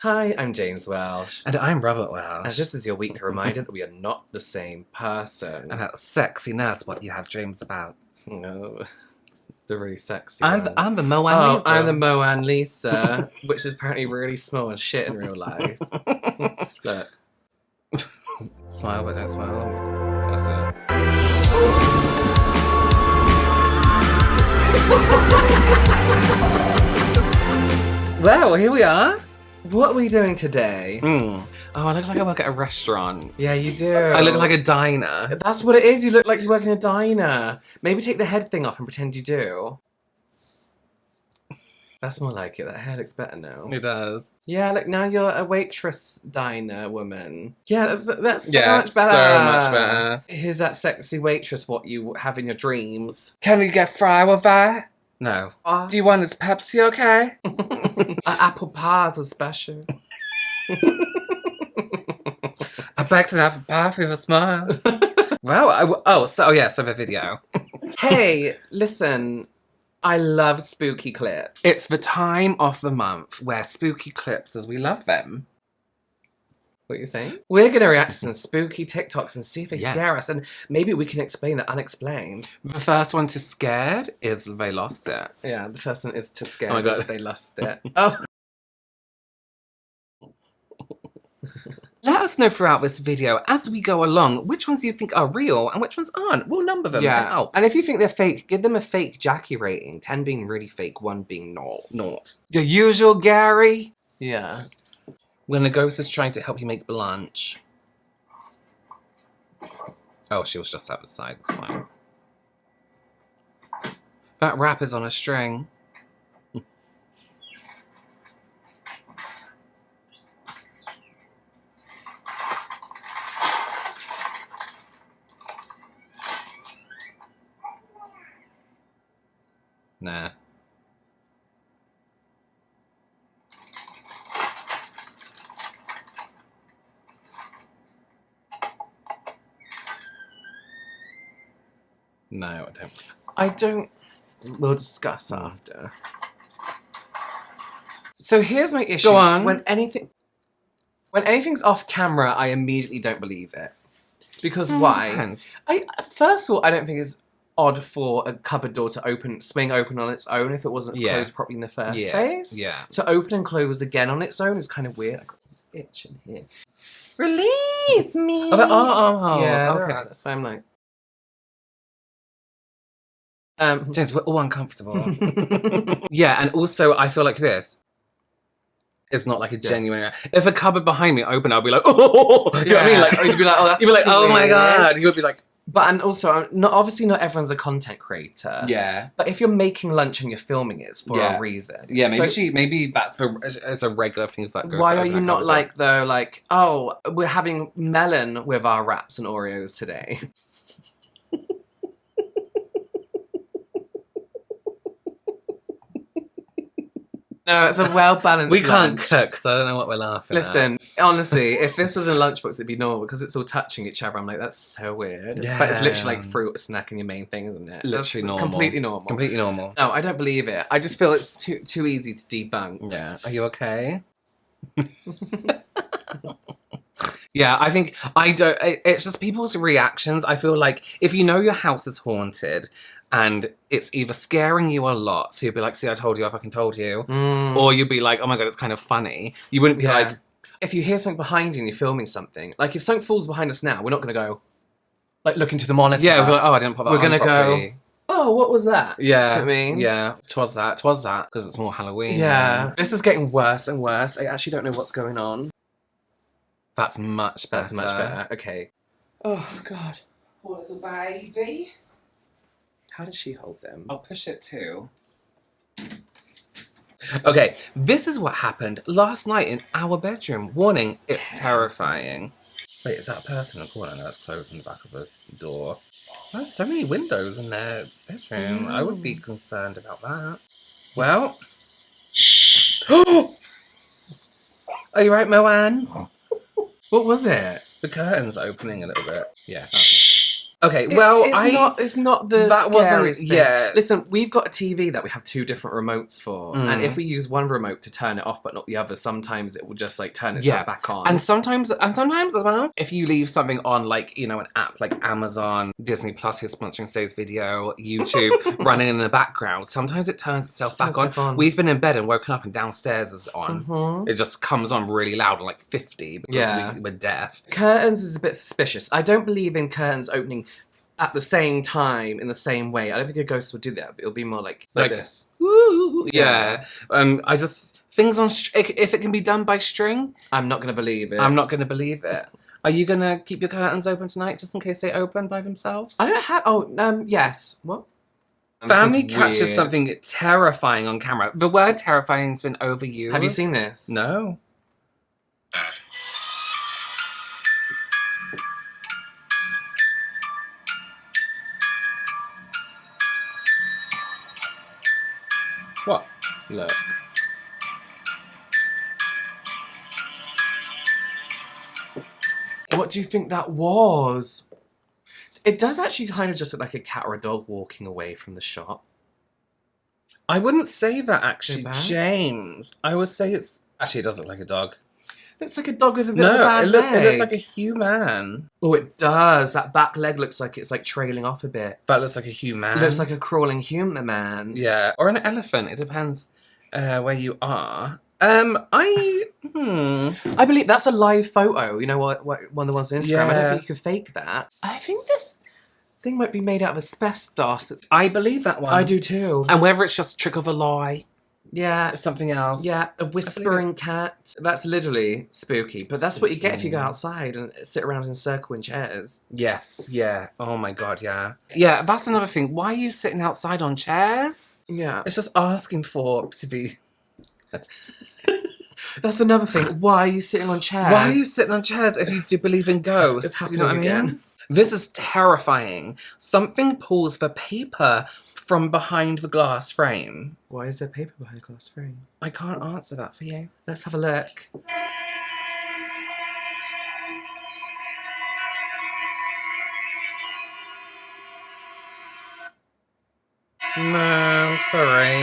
Hi, I'm James Welsh, And I'm Robert and Welsh. this is your weekly reminder that we are not the same person. And that sexiness, what you have dreams about. No, the really sexy I'm one. the Moan Oh, Lisa. I'm the Moan Lisa, which is apparently really small and shit in real life. Look. Smile, but don't smile. That's it. Well, here we are. What are we doing today? Oh, I look like I work at a restaurant. Yeah, you do. I look like a diner. That's what it is. You look like you work in a diner. Maybe take the head thing off and pretend you do. That's more like it. That hair looks better now. It does. Yeah, look, now you're a waitress diner woman. Yeah, that's so much better. So much better. Here's that sexy waitress what you have in your dreams. Can we get fry with that? No. Do you want this Pepsi, okay? Apple pies are special. I begged an apple pie with a smile. Well, so the video. Hey, listen, I love spooky clips. It's the time of the month where spooky clips, as we love them. What are you saying? We're going to react to some spooky TikToks and see if they scare us, and maybe we can explain the unexplained. The first one to scared is they lost it. Yeah, the first one is to scare Oh my God. us, they lost it. Oh. Let us know throughout this video, as we go along, which ones you think are real and which ones aren't. We'll number them to help. And if you think they're fake, give them a fake Jackie rating. 10 being really fake, 1 being naught. Your usual Gary. Yeah. When the ghost is trying to help you make lunch. Oh, she was just outside. It's fine. That wrap is on a string. Nah. No, I don't. I don't... We'll discuss after. So here's my issue. Go on. When anything's off camera, I immediately don't believe it. Because why? Depends. First of all, I don't think it's odd for a cupboard door to swing open on its own if it wasn't closed properly in the first place. Yeah. To open and close again on its own is kind of weird. I got an itch in here. Release me! Oh, there are armholes. Yeah, Okay. that's why I'm like... James, we're all uncomfortable. Yeah, and also I feel like this. It's not like a genuine. If a cupboard behind me opened, I'll be like, oh, you know what I mean? Like, you'd be like, oh, that's you'd be like, oh my weird. God. You would be like, and also, obviously not everyone's a content creator. yeah. But if you're making lunch and you're filming it, it's for a reason. Yeah, maybe So maybe that's as a regular thing that goes. why are you not like, though, like, oh, we're having melon with our wraps and Oreos today? No, it's a well-balanced We can't lunch. cook, so I don't know what we're laughing at. Listen, honestly, if this was a lunchbox, it'd be normal because it's all touching each other. I'm like, that's so weird. Yeah. But it's literally like fruit, a snack, and your main thing, isn't it? Literally That's normal. Completely normal. Completely normal. No, I don't believe it. I just feel it's too easy to debunk. Yeah. Are you okay? Yeah, I think it's just people's reactions. I feel like if you know your house is haunted and it's either scaring you a lot, so you'll be like, see, I told you, I fucking told you. Or you'll be like, oh my God, it's kind of funny. You wouldn't be like... If you hear something behind you and you're filming something, like if something falls behind us now, we're not going to go, like, look into the monitor. Yeah, we'll be like, oh, I didn't put that on We're going to properly. go, oh, what was that? Yeah. Do you know what I mean? Yeah. Twas that, because it's more Halloween. Yeah. This is getting worse and worse. I actually don't know what's going on. That's much better. That's much better. Okay. Oh, God. Poor little baby. How does she hold them? I'll push it too. Okay, this is what happened last night in our bedroom. Warning, it's terrifying. Wait, is that a person in the corner? No, it's closed in the back of a door. There's so many windows in their bedroom. I would be concerned about that. Well. Are you right, Moan? What was it? The curtain's opening a little bit. Yeah. Okay, well, It's not the that wasn't- scariest thing. yeah. Listen, we've got a TV that we have 2 different remotes for, and if Mm. we use one remote to turn it off but not the other, sometimes it will just like turn itself back on. And sometimes as well, if you leave something on, like, you know, an app like Amazon, Disney Plus, who's sponsoring today's video, YouTube, running in the background, sometimes it turns itself Just back turns itself on. on. We've been in bed and woken up and downstairs is on. It just comes on really loud, like 50, because we're deaf. Curtains is a bit suspicious. I don't believe in curtains opening at the same time in the same way. I don't think a ghost would do that. It'll be more like this. Woo, yeah. I just things on if it can be done by string, I'm not gonna believe it. I'm not gonna believe it. Are you gonna keep your curtains open tonight just in case they open by themselves? I don't have. Yes. What? Family This is catches weird. something terrifying on camera. The word terrifying's been overused. Have you seen this? No. What? Look. What do you think that was? It does actually kind of just look like a cat or a dog walking away from the shop. I wouldn't say that actually, bad? James. I would say it's actually it does look like a dog. Looks like a dog with a bit of a No, bad it looks leg. like a human. Oh, it does. That back leg looks like it's like trailing off a bit. That looks like a human. It looks like a crawling human man. Yeah, or an elephant. It depends where you are. I believe that's a live photo. You know what? One of the ones on Instagram. I don't Yeah. think you can fake that. I think this thing might be made out of asbestos. I believe that one. I do too. And whether it's just a trick of a lie, Yeah. something else. Yeah, a whispering cat. That's literally spooky. But that's what you get if you go outside and sit around in a circle in chairs. Yes. Yeah. Oh my god. Yeah. Yeah. That's another thing. Why are you sitting outside on chairs? Yeah. It's just asking for to be. That's another thing. Why are you sitting on chairs? Why are you sitting on chairs if you do believe in ghosts? It's You know what I happening mean? again. This is terrifying. Something pulls the paper from behind the glass frame. Why is there paper behind a glass frame? I can't answer that for you. Let's have a look. No, I'm sorry.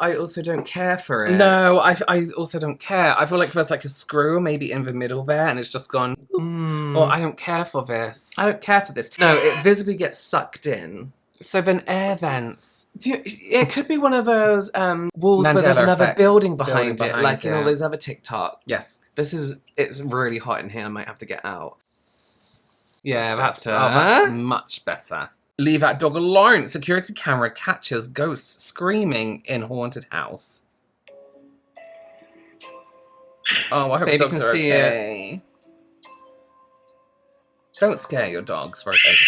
I also don't care for it. No, I also don't care. I feel like there's like a screw maybe in the middle there and it's just gone, well, I don't care for this. I don't care for this. No, it visibly gets sucked in. So then air vents. It could be one of those walls where there's Mandela another effects. building behind Building it, like behind in all it. those other TikToks. Yes. It's really hot in here. I might have to get out. Yeah, That's that's much better. Leave that dog alone. Security camera catches ghosts screaming in haunted house. Oh, I hope Baby the dogs can are see okay. Don't scare your dogs for a second.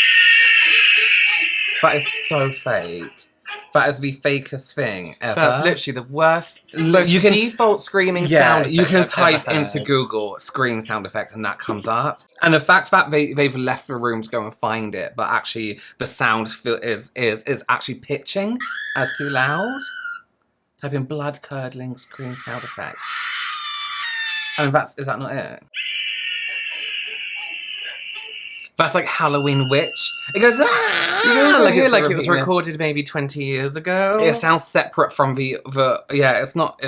That is so fake. That is the fakest thing ever. That's literally the worst. Look, you can default screaming yeah, sound. you can effect I've type ever into heard. Google scream sound effect and that comes up. And the fact that they've left the room to go and find it, but actually the sound is actually pitching as too loud. Type in blood curdling scream sound effect. And is that not it? That's like Halloween Witch. It goes, ah! You can also like hear it's like it was repeating recorded maybe 20 years ago. It sounds separate from the yeah, it's not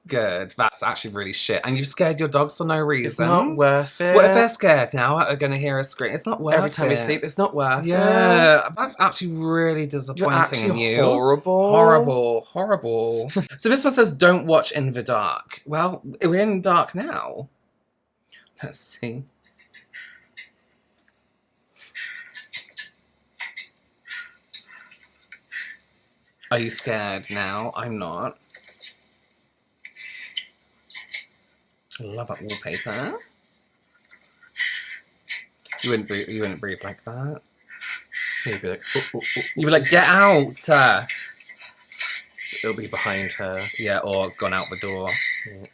good. That's actually really shit. And you've scared your dogs for no reason. It's not worth it. What if they're scared now? Are going to hear a scream? It's not worth it. Every time you sleep, it's not worth it. Yeah, that's actually really disappointing. You're actually in you. horrible. Horrible. So this one says, "Don't watch in the dark." Well, we're in the dark now. Let's see. Are you scared now? I'm not. I love that wallpaper. You wouldn't breathe like that. You'd be like, "Oh, oh, oh." You'd be like, get out! It'll be behind her. Yeah, or gone out the door. Yeah.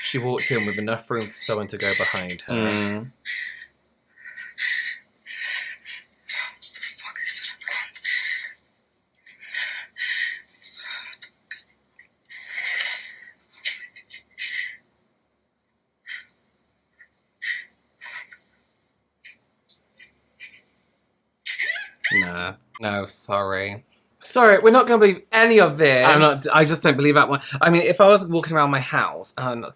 She walked in with enough room for someone to go behind her. Mm. No, sorry. Sorry, we're not going to believe any of this. I just don't believe that one. I mean, if I was walking around my house and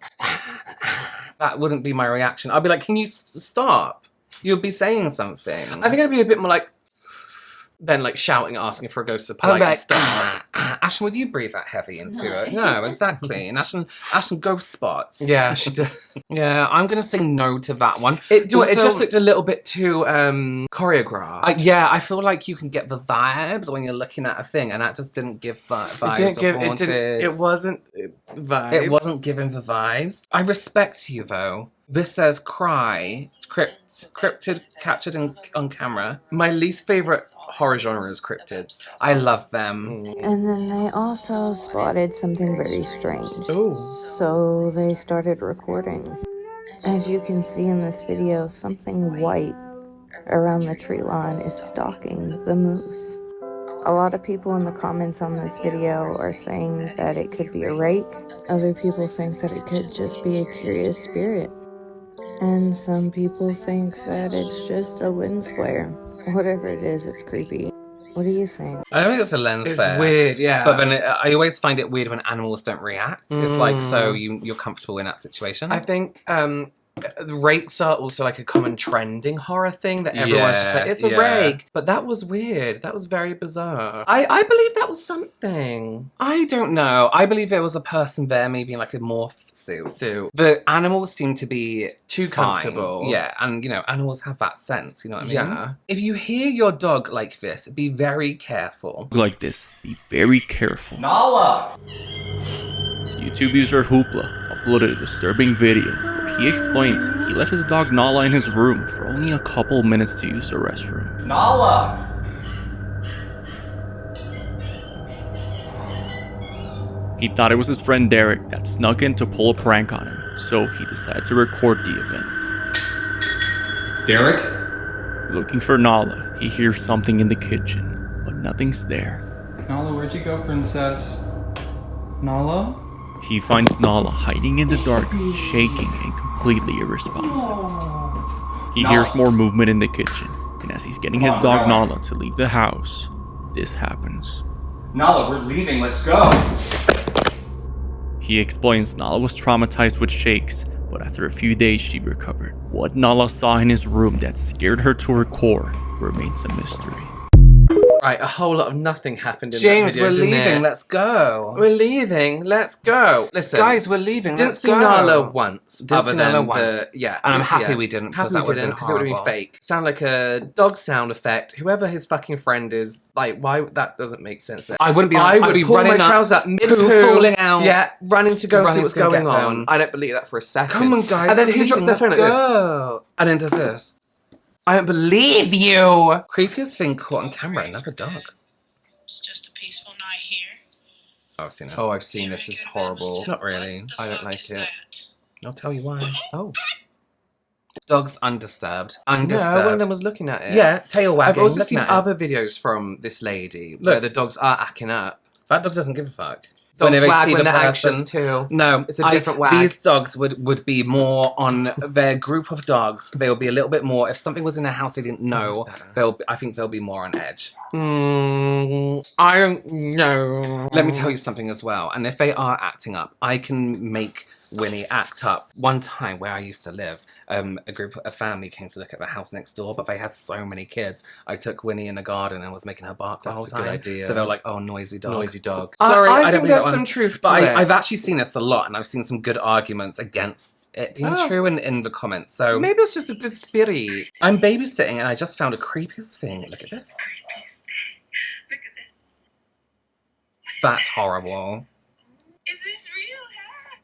that wouldn't be my reaction. I'd be like, can you stop? You'll be saying something. I think I'd be a bit more like, then like shouting, asking for a ghost to politely stop. Ashton, would you breathe that heavy into it? No, exactly. And Ashton ghost spots. Yeah, she did. Yeah, I'm going to say no to that one. It just looked a little bit too choreographed. Yeah, I feel like you can get the vibes when you're looking at a thing, and that just didn't give vibes of haunted. It wasn't vibes. It wasn't giving the vibes. I respect you, though. This says cry, cryptid captured on camera. My least favourite horror genre is cryptids. I love them. And then they also spotted something very strange. Oh. So they started recording. As you can see in this video, something white around the tree line is stalking the moose. A lot of people in the comments on this video are saying that it could be a rake. Other people think that it could just be a curious spirit. And some people think that it's just a lens flare. Whatever it is, it's creepy. What do you think? I don't think it's a lens flare. It's weird, yeah. But then I always find it weird when animals don't react. It's like, so you're comfortable in that situation. I think rakes are also like a common trending horror thing that everyone's just like, it's a rake. But that was weird. That was very bizarre. I believe that was something. I don't know. I believe there was a person there, maybe in like a morph suit. The animals seem to be too fine. comfortable. Yeah, and you know, animals have that sense, you know what I mean? Yeah. If you hear your dog like this, be very careful. Like this, be very careful. Nala! YouTube user Hoopla uploaded a disturbing video where he explains he left his dog Nala in his room for only a couple minutes to use the restroom. Nala! He thought it was his friend Derek that snuck in to pull a prank on him, so he decided to record the event. Derek? Looking for Nala, he hears something in the kitchen, but nothing's there. Nala, where'd you go, princess? Nala? He finds Nala hiding in the dark, shaking and completely irresponsive. He hears more movement in the kitchen, and as he's getting his dog Nala to leave the house, this happens. Nala, we're leaving, let's go! He explains Nala was traumatized with shakes, but after a few days she recovered. What Nala saw in his room that scared her to her core remains a mystery. Right, a whole lot of nothing happened in James, that video, we're didn't leaving. it? Let's go. We're leaving. Let's go. Listen, Guys, we're leaving. didn't Let's see go. Nala once. Didn't see Nala once. Yeah, And I'm didn't see happy her. we didn't, Happy because that we would've didn't been because it would have been horrible. fake. Sound like a dog sound effect. Whoever his fucking friend is, like, why that doesn't make sense. There. I wouldn't be. I I'd would be pull running my up, trousers up mid poo falling out. Yeah, running to go see Running what's to go going get on. them. I don't believe that for a second. Come on, guys. And then we're who drops leaving, their phone let's like this? go. And then does this. I don't believe you. Creepiest thing caught on camera. Another dog. It's just a peaceful night here. Oh, I've seen this. Oh, I've seen this. This is horrible. Not really. I don't like it. I'll tell you why. Oh. Dog's undisturbed. No, Undisturbed. one of them was looking at it. Yeah, tail wagging. I've also looking seen at it. other videos from this lady where Look. the dogs are acting up. That dog doesn't give a fuck. Dogs they wag see when the they're person- anxious too. No, It's a different wag. These dogs would be more on their group of dogs. They would be a little bit more. If something was in their house they didn't know, I think they'll be more on edge. I don't know. Let me tell you something as well. And if they are acting up, I can make Winnie act up. One time where I used to live, a family came to look at the house next door, but they had so many kids. I took Winnie in the garden and was making her bark the That's whole a time. good idea. So they were like, "Oh, noisy dog." Noisy dog. Sorry, I I don't think believe there's that some one. truth But to it. I've actually seen this a lot, and I've seen some good arguments against it being Oh. true in the comments. So Maybe it's just a good spirit. I'm babysitting, and I just found a creepiest thing. Look at this. Look at this. That's horrible. Is this real hair?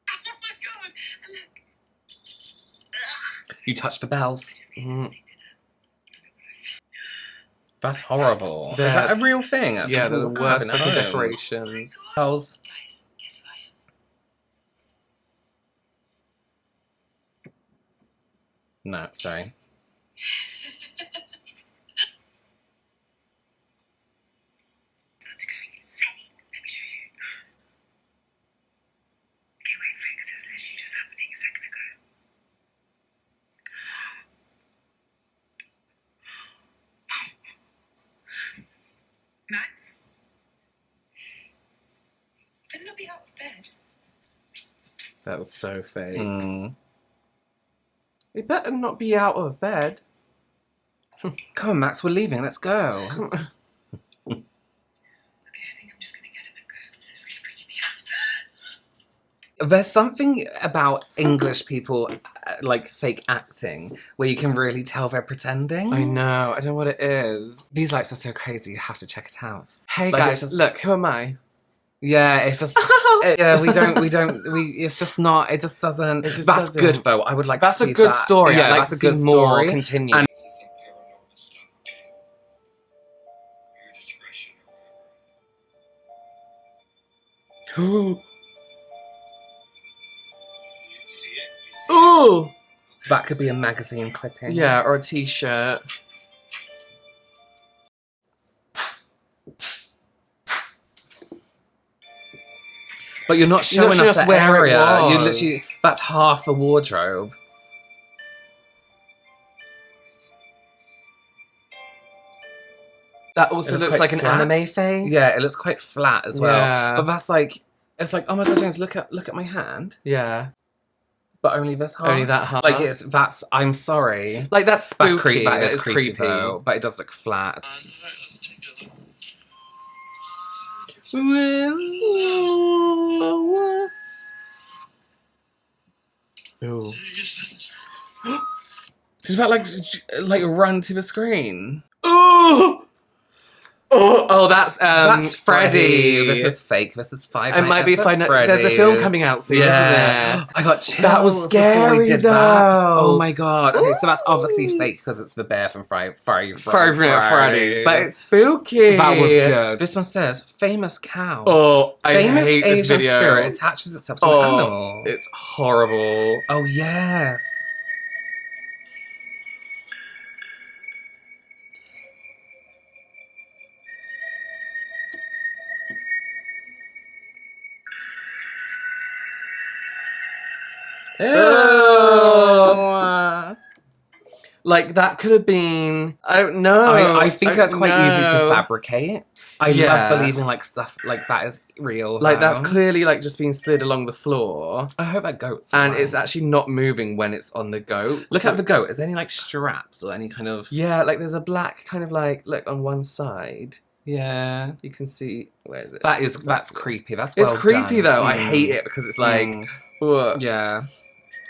Oh my god. And look. You touched the bells. Mm. That's horrible. Is They're- that a real thing? Yeah, they're the People worst having fucking homes. decorations. Bells. Guys, guess who I am? No, sorry. It's going insane. Let me show you. Okay, wait for it because it's literally just happening a second ago. not be out of bed. That was so fake. Mm. He better not be out of bed. Come on, Max, we're leaving. Let's go. Come on. Okay, I think I'm just gonna get him and go. This is really freaking me out. There's something about English people, like fake acting, where you can really tell they're pretending. I know. I don't know what it is. These lights are so crazy. You have to check it out. Hey Like, guys, it's just- look. Who am I? Yeah, it's just. It's just not. It just doesn't. It just that's doesn't. good though. I would like. That's to a see good that. story. Yeah, I'd like that's to a good see more. story. Continue. And- Ooh. That could be a magazine clipping. Yeah, or a t-shirt. But you're not You're not showing showing us us the where it area. You was. literally. That's half the wardrobe. That also It looks quite like an flat. anime face. Yeah, it looks quite flat as well. Yeah. But that's like, it's like, oh my god, James, look at my hand. Yeah. But only this half. Only that half. Like that's. I'm sorry. Like that's spooky. That's creepy. That That is is creepy, though. But it does look flat. Ooh. She's about like run to the screen. Ooh. Oh, that's Freddy. This is fake. This is Five It Nights might be at fine. Freddy's. There's a film coming out soon, isn't Yeah, there? I got chills. That was before scary, we did though. That. Oh my god. Okay, so that's obviously fake because it's the bear from Five Fridays, but it's spooky. That was good. This one says famous cow. Oh, I famous hate Asian this video. spirit attaches itself to an animal. It's horrible. Oh yes. Ew. Like that could have been. I don't know. I think that's quite easy to fabricate. I Yeah. love believing like stuff like that is real. Like that's though. clearly like just being slid along the floor, I hope that goat's and fine. it's actually not moving when it's on the goat. Look So- at the goat. Is there any like straps or any kind of Yeah, like there's a black kind of like look on one side. yeah? You can see where is it? That's creepy. That's It's well creepy done. though. I Mm. hate it because it's like, Mm. ugh. Yeah.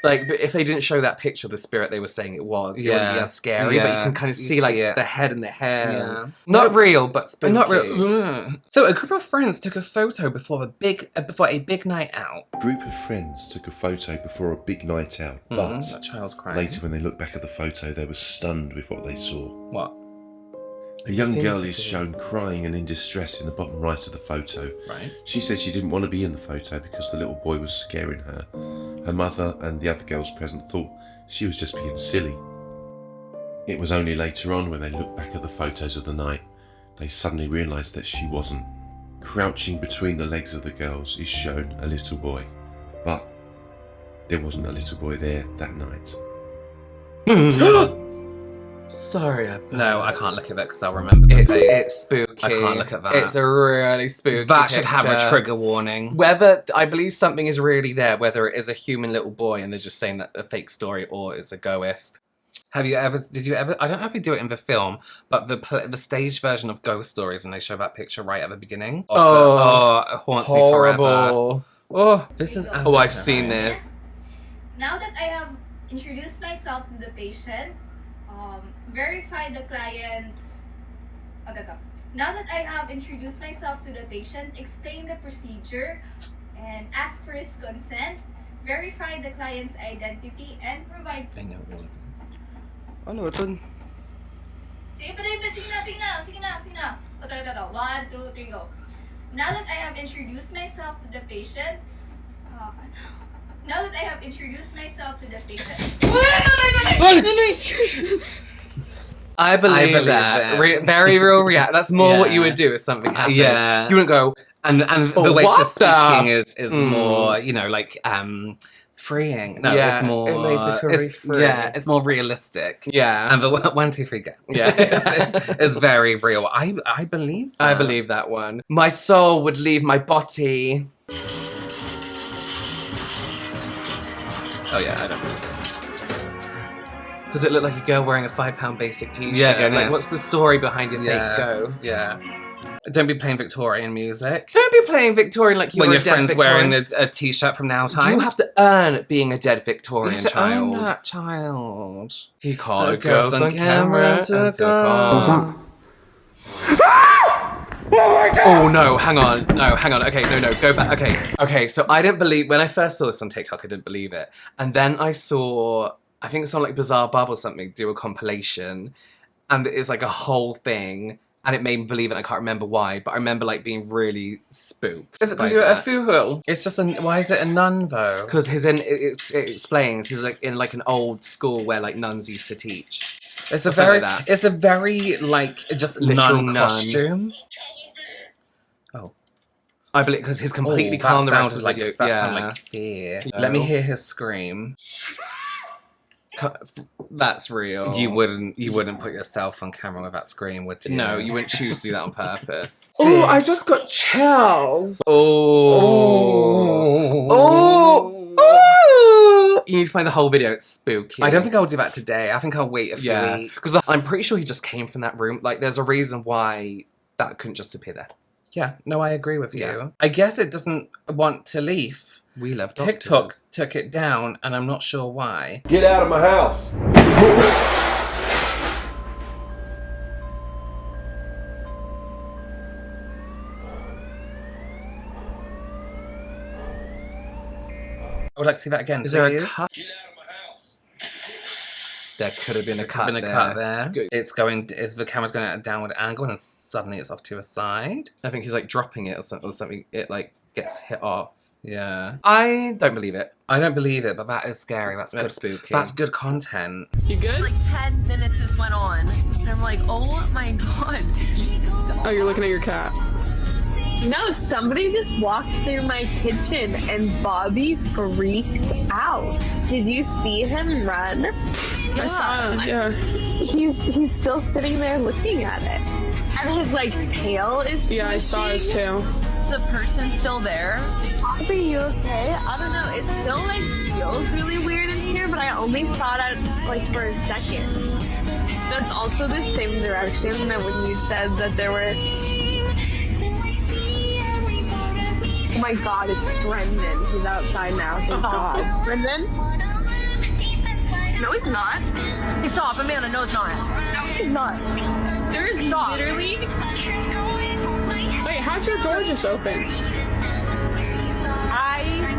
Like, but if they didn't show that picture of the spirit they were saying it was, it wouldn't be Yeah. as scary. But you Yeah. can kind of You see like see it. the head and the hair. Yeah. Not real, but spooky. Not real. So a group of friends took a photo before a big night out. A group of friends took a photo before a big night out, but That child's crying. later when they looked back at the photo, they were stunned with what they saw. What? A young Seen girl this is before. shown crying and in distress in the bottom right of the photo. Right. She said she didn't want to be in the photo because the little boy was scaring her. Her mother and the other girls present thought she was just being silly. It was only later on when they looked back at the photos of the night, they suddenly realised that she wasn't. Crouching between the legs of the girls is shown a little boy, but there wasn't a little boy there that night. Sorry, No, I can't look at that because I'll remember the face. It's spooky. I can't look at that. It's a really spooky. That should have a picture. trigger warning. Whether I believe something is really there, whether it is a human little boy and they're just saying that a fake story, or it's a ghost. Did you ever, I don't know if they do it in the film, but the stage version of Ghost Stories, and they show that picture right at the beginning. It haunts me forever. Horrible. Oh, this is Oh, I've seen this. Now that I have introduced myself to the patient, verify the client's... Now that I have introduced myself to the patient, explain the procedure, and ask for his consent, verify the client's identity, and provide... I know all of this. Ano, ito? Sige pa. O, tara. 1, 2, 3, go. Now that I have introduced myself to the patient, I believe that. Very real react. That's more what you Yeah. would do if something happened. Yeah. You wouldn't go, And Oh, the way what she's speaking is Mm. more, like, freeing. No, Yeah, it's more... it makes it feel very free. Yeah, it's more realistic. yeah. And the 1, 2, 3, go. Yeah. it's very real. I believe that. I believe that one. My soul would leave my body. Oh yeah, I don't believe this. Because it looked like a girl wearing a £5 basic t-shirt. Yeah, goodness. Like, what's the story behind your fake ghost? Yeah. Don't be playing Victorian music. Don't be playing Victorian like you're When a your dead friend's Victorian. wearing a t-shirt from Now Times. You have to earn being a dead Victorian You have to child. own that child. He caught a A ghost on ghost camera and took took off. off. Oh no, hang on. No, hang on. Okay, no, go back. Okay, so I didn't believe, when I first saw this on TikTok, I didn't believe it. And then I saw, I think it's on like Bizarre Bub or something, do a compilation. And it's like a whole thing. And it made me believe it. I can't remember why, but I remember like being really spooked. Is it because you're a fool? It's just why is it a nun though? Because it explains he's like in like an old school where like nuns used to teach. It's a very- it's a very like just Literal nun nun. costume. Oh, I believe because he's completely that calm the rest sounded of the like video. that yeah. sounded like fear. No. Let me hear his scream. That's real. You wouldn't put yourself on camera with that scream, would you? No, you wouldn't choose to do that on purpose. Oh, I just got chills. Oh. You need to find the whole video. It's spooky. I don't think I'll do that today. I think I'll wait a few weeks. Because I'm pretty sure he just came from that room. Like, there's a reason why that couldn't just appear there. Yeah, no, I agree with you. Yeah. I guess it doesn't want to leave. We love TikTok took it down, and I'm not sure why. Get out of my house. I would like to see that again, Is there a please. cut? Get out of my house. There could have been a cut Been a there. cut there. Good. Is the camera's going at a downward angle, and suddenly it's off to a side. I think he's like dropping it or something. It like gets hit off. Yeah. I don't believe it. I don't believe it, but that is scary. That's good. spooky. That's good content. You good? Like 10 minutes this went on. And I'm like, oh my god. Oh, you're looking at your cat. No, somebody just walked through my kitchen and Bobby freaked out. Did you see him run? I saw him, yeah. He's still sitting there looking at it. And his like tail is Yeah, I saw his tail. Is the person still there? Are you okay? I don't know. It still like feels really weird in here, but I only saw it like for a second. That's also the same direction that when you said that there were. Oh my god, it's Brendan. He's outside now. Thank God. Brendan? No, he's not. He's stop, Amanda. No, it's not. No, he's not. There is literally. Wait, how's your door just open?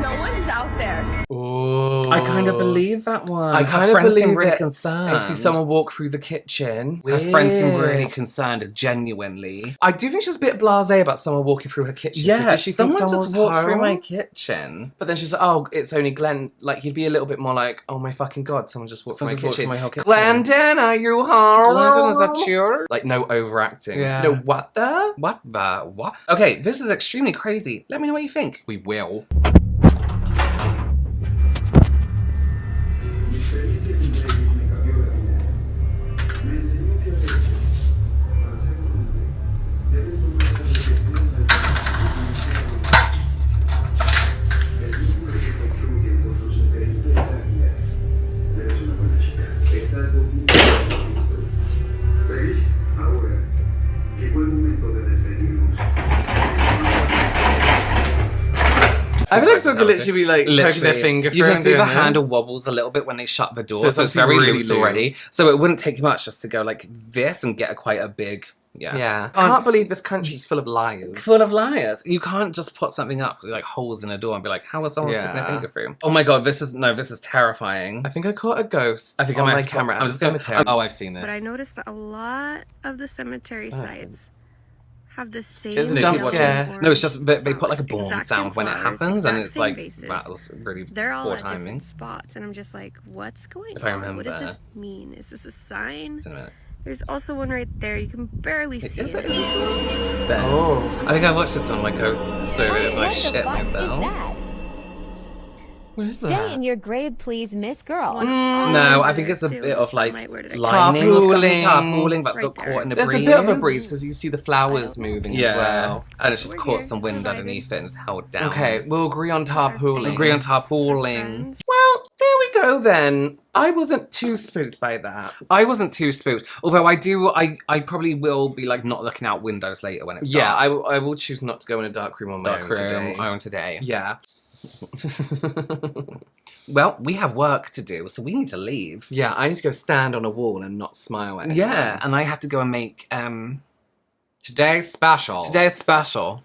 No one's out there. Ooh. I kind of believe that one. I Her kind of friends believe seem really it. concerned. I see someone walk through the kitchen. Her friends seem really Weird. concerned, genuinely. I do think she was a bit blasé about someone walking through her kitchen. Yeah, so did she think someone someone just was walked through home? my kitchen. But then she's like, oh, it's only Glenn. Like, you'd be a little bit more like, oh my fucking God, someone just walked through my Someone just walked kitchen. through my whole kitchen. Glendon, are you home? Glendon, is that you? Like, no overacting. Yeah. No, what the? What the what? Okay, this is extremely crazy. Let me know what you think. We will. I feel like someone could literally be like poking their finger through. You can and see doing the this. handle wobbles a little bit when they shut the door, So so it's it's very really loose already. loose. So it wouldn't take much just to go like this and get quite a big, Yeah. I can't believe this country's full of liars. Full of liars. You can't just put something up with like holes in a door and be like, how was someone sticking their finger through? Oh my god, this is terrifying. I think I caught a ghost I think on I might my have camera. I'm I'm just just gonna- Oh, I've seen this. But I noticed that a lot of the cemetery sites have the same. There's a jump scare. No, it's just they put like a boom Exact sound same when it flowers, happens, and exact it's same like bases. that's really They're all poor at timing. different spots, and I'm just like, what's going If I on? What does remember. this mean? Is this a sign? Just in a minute. There's also one right there. You can barely see Is it. it? There. Oh. I think I watched this on my ghost service and I shit myself. Where's Stay in your grave, please, Miss Girl. No, I think it's a bit of like Where did I lining or something, Tarpauling. tarpauling that's Right got there. caught in a There's breeze. a bit of a breeze because you see the flowers moving Yeah, as well. and it's just We're caught here. some wind We're vibing. underneath it and it's held down. Okay, we'll agree on tarpauling. Agree on tarpauling. Well, there we go then. I wasn't too spooked by that. I wasn't too spooked. Although I probably will be like not looking out windows later when it's Yeah, dark. I will choose not to go in a dark room on my own today. I own today. Yeah. Well, we have work to do, so we need to leave. Yeah, I need to go stand on a wall and not smile at anyone. Yeah, and I have to go and make Today's special. Today's special.